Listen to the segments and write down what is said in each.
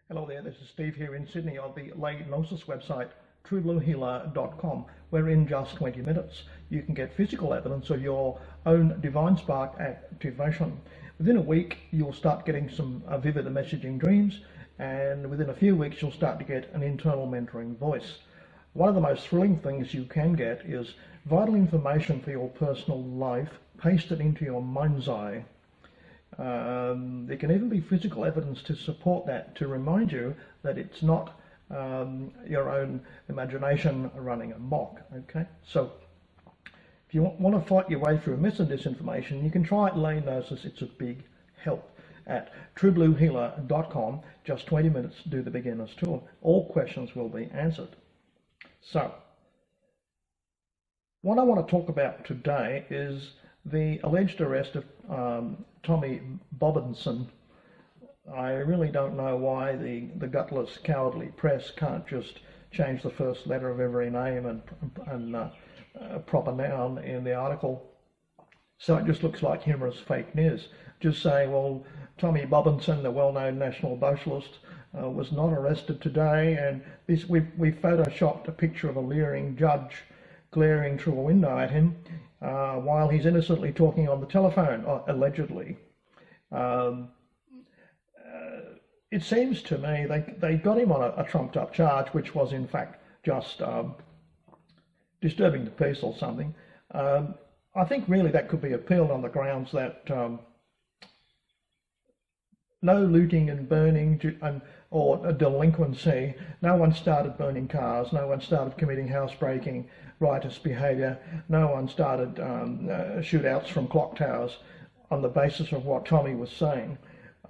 Hello there, this is Steve here in Sydney on the Gnosis website, truebluehealer.com, where in just 20 minutes you can get physical evidence of your own divine spark activation. Within a week you'll start getting some vivid messaging dreams, and within a few weeks you'll start to get an internal mentoring voice. One of the most thrilling things you can get is vital information for your personal life pasted into your mind's eye. There can even be physical evidence to support that, to remind you that it's not your own imagination running amok. Okay, so if you want to fight your way through myth and disinformation, you can try lay gnosis. It's a big help. At truebluehealer.com, just 20 minutes, do the beginner's tour. All questions will be answered. So what I want to talk about today is the alleged arrest of Tommy Bobinson. I really don't know why the gutless, cowardly press can't just change the first letter of every name and proper noun in the article, so it just looks like humorous fake news. Just saying, well, Tommy Bobinson, the well-known National Bocialist, was not arrested today, and we photoshopped a picture of a leering judge glaring through a window at him while he's innocently talking on the telephone, allegedly. It seems to me they got him on a trumped up charge, which was in fact just disturbing the peace or something. I think really that could be appealed on the grounds that no looting and burning or delinquency. No one started burning cars, no one started committing housebreaking, riotous behaviour, no one started shootouts from clock towers on the basis of what Tommy was saying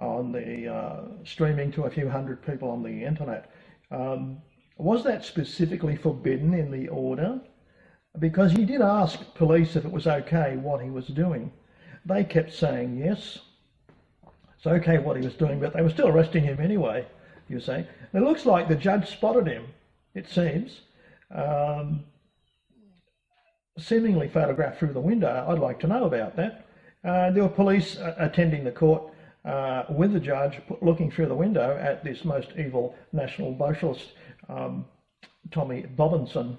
on the streaming to a few hundred people on the internet. Was that specifically forbidden in the order? Because he did ask police if it was okay what he was doing. They kept saying yes, it's okay what he was doing, but they were still arresting him anyway, you see. It looks like the judge spotted him, it seems, seemingly photographed through the window. I'd like to know about that. There were police attending the court with the judge, looking through the window at this most evil National Bocialist, Tommy Bobinson.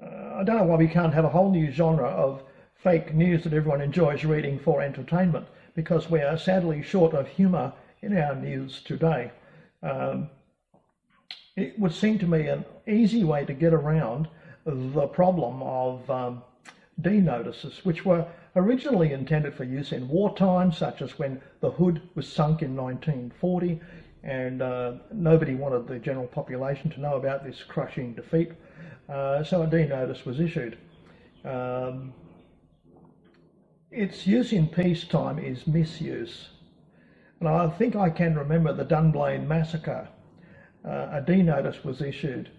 I don't know why we can't have a whole new genre of fake news that everyone enjoys reading for entertainment, because we are sadly short of humour in our news today. It would seem to me an easy way to get around the problem of D-notices, which were originally intended for use in wartime, such as when the Hood was sunk in 1940, and nobody wanted the general population to know about this crushing defeat. So a D-notice was issued. Its use in peacetime is misuse. And I think I can remember the Dunblane massacre. A D-notice was issued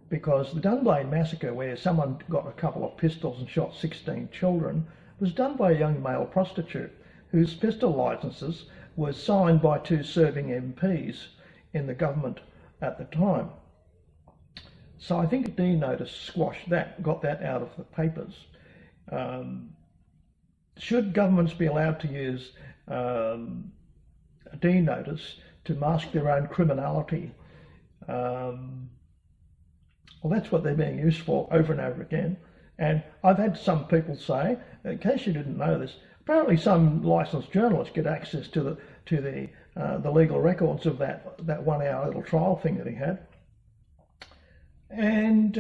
because the Dunblane massacre, where someone got a couple of pistols and shot 16 children, was done by a young male prostitute whose pistol licenses were signed by 2 serving MPs in the government at the time. So I think a D-notice squashed that, got that out of the papers. Should governments be allowed to use a D-notice to mask their own criminality? Well, that's what they're being used for over and over again. And I've had some people say, in case you didn't know this, apparently some licensed journalists get access to the legal records of that 1 hour little trial thing that he had. And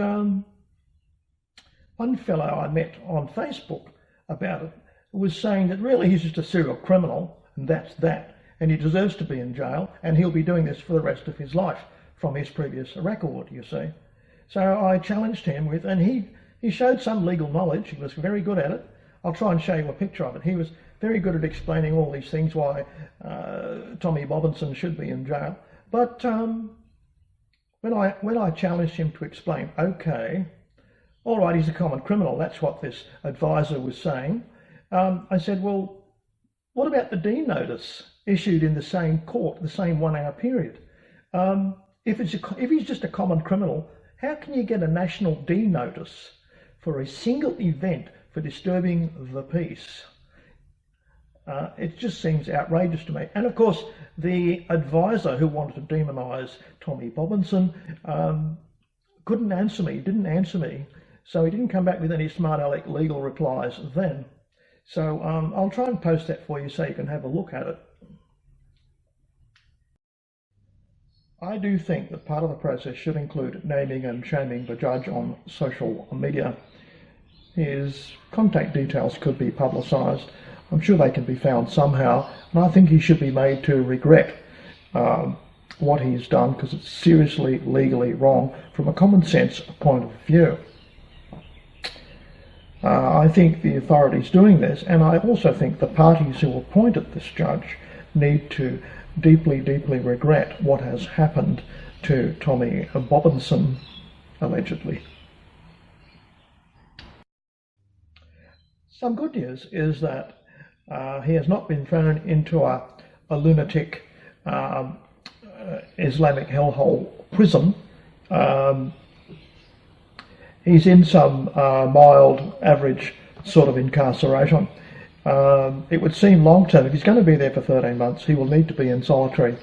one fellow I met on Facebook about it was saying that really he's just a serial criminal, and that's that, and he deserves to be in jail, and he'll be doing this for the rest of his life from his previous record, you see. So I challenged him with, and he showed some legal knowledge. He was very good at it. I'll try and show you a picture of it. He was very good at explaining all these things, why Tommy Bobinson should be in jail. But when I challenged him to explain, okay, all right, he's a common criminal, that's what this advisor was saying, I said, well, what about the D-notice issued in the same court, the same 1 hour period? If he's just a common criminal, how can you get a national D-notice for a single event for disturbing the peace? It just seems outrageous to me. And of course, the advisor who wanted to demonise Tommy Bobinson couldn't answer me, didn't answer me. So he didn't come back with any smart aleck legal replies then. So I'll try and post that for you so you can have a look at it. I do think that part of the process should include naming and shaming the judge on social media. His contact details could be publicised. I'm sure they can be found somehow, and I think he should be made to regret what he's done, because it's seriously legally wrong from a common sense point of view. I think the authorities doing this, and I also think the parties who appointed this judge, need to deeply, deeply regret what has happened to Tommy Bobinson, allegedly. Some good news is that he has not been thrown into a lunatic Islamic hellhole prison. He's in some mild, average sort of incarceration. It would seem long-term, if he's going to be there for 13 months, he will need to be in solitary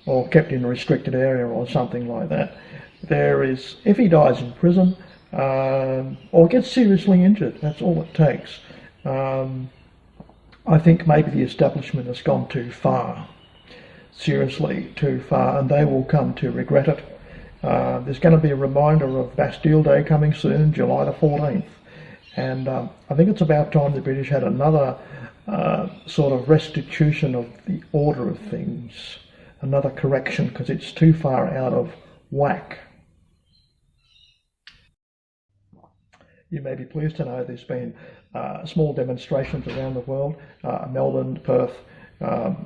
or kept in a restricted area or something like that. If he dies in prison or gets seriously injured, that's all it takes. I think maybe the establishment has gone too far, seriously too far, and they will come to regret it. There's going to be a reminder of Bastille Day coming soon, July the 14th. And I think it's about time the British had another sort of restitution of the order of things, another correction, because it's too far out of whack. You may be pleased to know there's been small demonstrations around the world, Melbourne, Perth.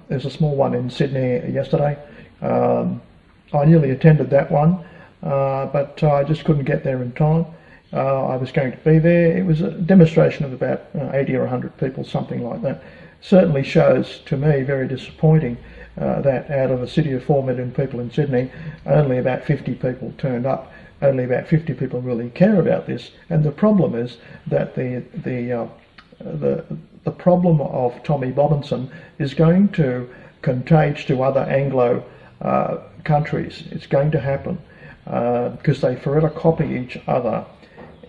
There's a small one in Sydney yesterday. I nearly attended that one, but I just couldn't get there in time. I was going to be there. It was a demonstration of about 80 or 100 people, something like that. Certainly shows to me very disappointing that out of a city of 4 million people in Sydney, only about 50 people turned up. Only about 50 people really care about this, and the problem is that the problem of Tommy Bobinson is going to contage to other Anglo countries. It's going to happen because they forever copy each other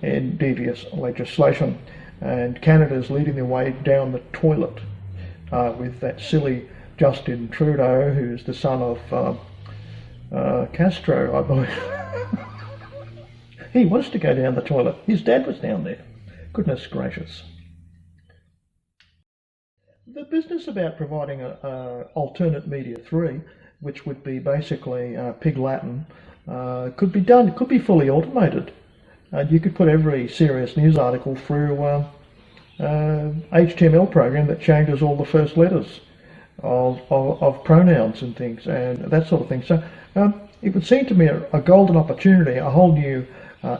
in devious legislation, and Canada's leading the way down the toilet with that silly Justin Trudeau, who's the son of Castro, I believe. He wants to go down the toilet. His dad was down there. Goodness gracious. The business about providing an alternate media 3, which would be basically Pig Latin, could be done. It could be fully automated. You could put every serious news article through HTML program that changes all the first letters of pronouns and things and that sort of thing. So it would seem to me a golden opportunity, a whole new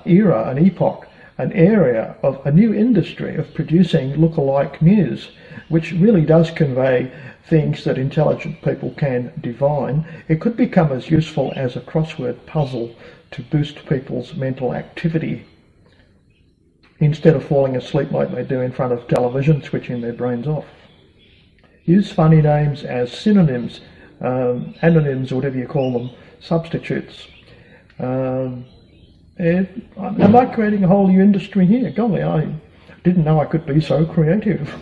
era, an epoch, an area of a new industry of producing look-alike news, which really does convey things that intelligent people can divine. It could become as useful as a crossword puzzle to boost people's mental activity instead of falling asleep like they do in front of television, switching their brains off. Use funny names as synonyms, anonyms, or whatever you call them, substitutes. Am I creating a whole new industry here? Golly, I didn't know I could be so creative.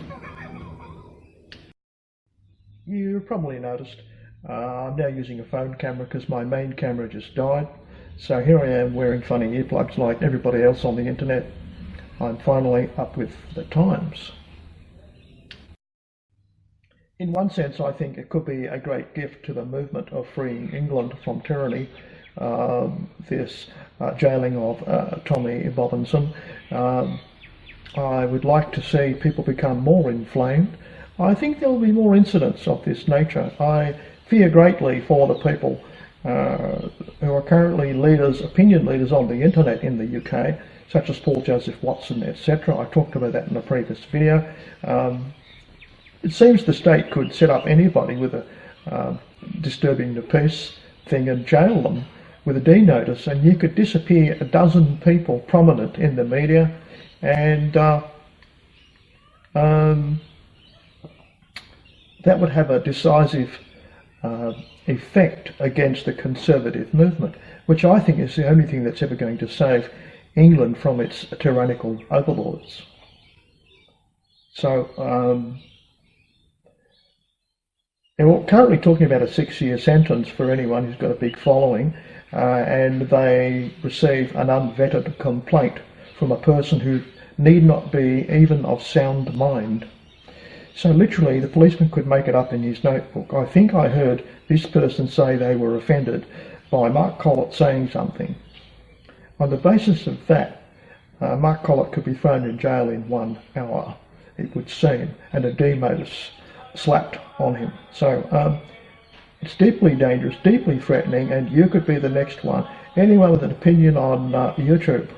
You probably noticed I'm now using a phone camera because my main camera just died. So here I am wearing funny earplugs like everybody else on the internet. I'm finally up with the times. In one sense, I think it could be a great gift to the movement of freeing England from tyranny, this jailing of Tommy Bobinson. I would like to see people become more inflamed. I think there will be more incidents of this nature. I fear greatly for the people who are currently leaders, opinion leaders on the internet in the UK, such as Paul Joseph Watson, etc. I talked about that in a previous video. It seems the state could set up anybody with a disturbing the peace thing and jail them with a D notice, and you could disappear a dozen people prominent in the media, and that would have a decisive effect against the conservative movement, which I think is the only thing that's ever going to save England from its tyrannical overlords. So we're currently talking about a 6-year sentence for anyone who's got a big following, and they receive an unvetted complaint from a person who need not be even of sound mind. So literally the policeman could make it up in his notebook. I think I heard this person say they were offended by Mark Collett saying something. On the basis of that, Mark Collett could be thrown in jail in 1 hour, it would seem, and a D-notice slapped on him. So it's deeply dangerous, deeply threatening, and you could be the next one. Anyone with an opinion on YouTube?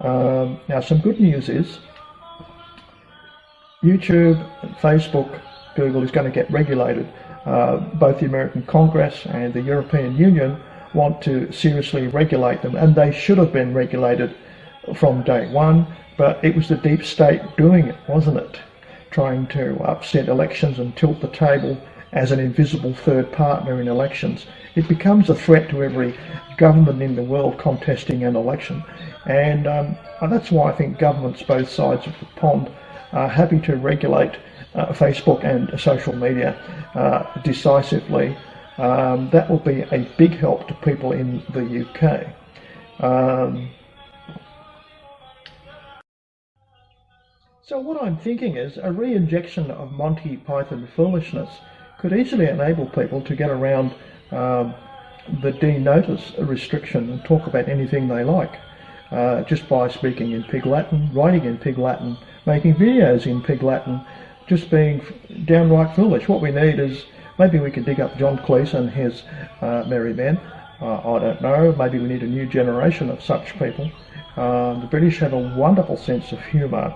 Now, some good news is YouTube, Facebook, Google is going to get regulated. Both the American Congress and the European Union want to seriously regulate them, and they should have been regulated from day one, but it was the deep state doing it, wasn't it? Trying to upset elections and tilt the table as an invisible third partner in elections. It becomes a threat to every government in the world contesting an election, and that's why I think governments both sides of the pond are happy to regulate Facebook and social media decisively. That will be a big help to people in the UK. So what I'm thinking is a re-injection of Monty Python foolishness could easily enable people to get around the D-notice restriction and talk about anything they like, just by speaking in Pig Latin, writing in Pig Latin, making videos in Pig Latin, just being downright foolish. What we need is, maybe we could dig up John Cleese and his merry men. I don't know, maybe we need a new generation of such people. The British have a wonderful sense of humour,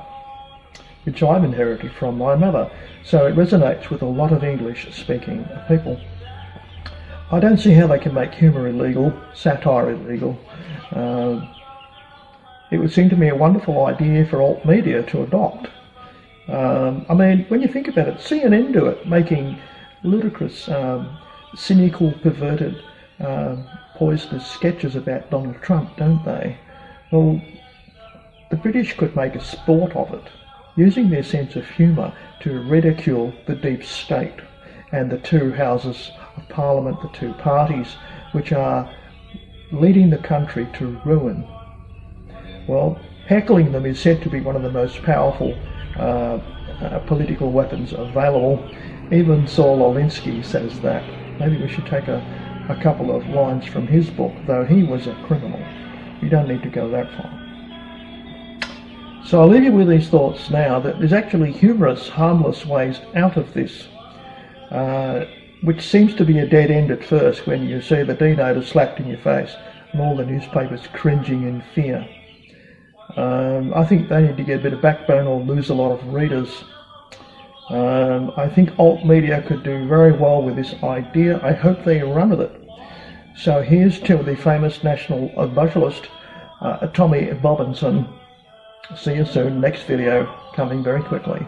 which I've inherited from my mother, so it resonates with a lot of English-speaking people. I don't see how they can make humour illegal, satire illegal. It would seem to me a wonderful idea for alt media to adopt. I mean, when you think about it, CNN do it, making ludicrous, cynical, perverted, poisonous sketches about Donald Trump, don't they? Well, the British could make a sport of it, using their sense of humour to ridicule the deep state and the two houses of parliament, the two parties, which are leading the country to ruin. Well, heckling them is said to be one of the most powerful political weapons available. Even Saul Alinsky says that. Maybe we should take a couple of lines from his book, though he was a criminal. You don't need to go that far. So I'll leave you with these thoughts now, that there's actually humorous, harmless ways out of this, which seems to be a dead end at first when you see the D-notice slapped in your face and all the newspapers cringing in fear. I think they need to get a bit of backbone or lose a lot of readers. I think alt media could do very well with this idea. I hope they run with it. So here's to the famous National Bocialist, Tommy Bobinson. See you soon. Next video coming very quickly.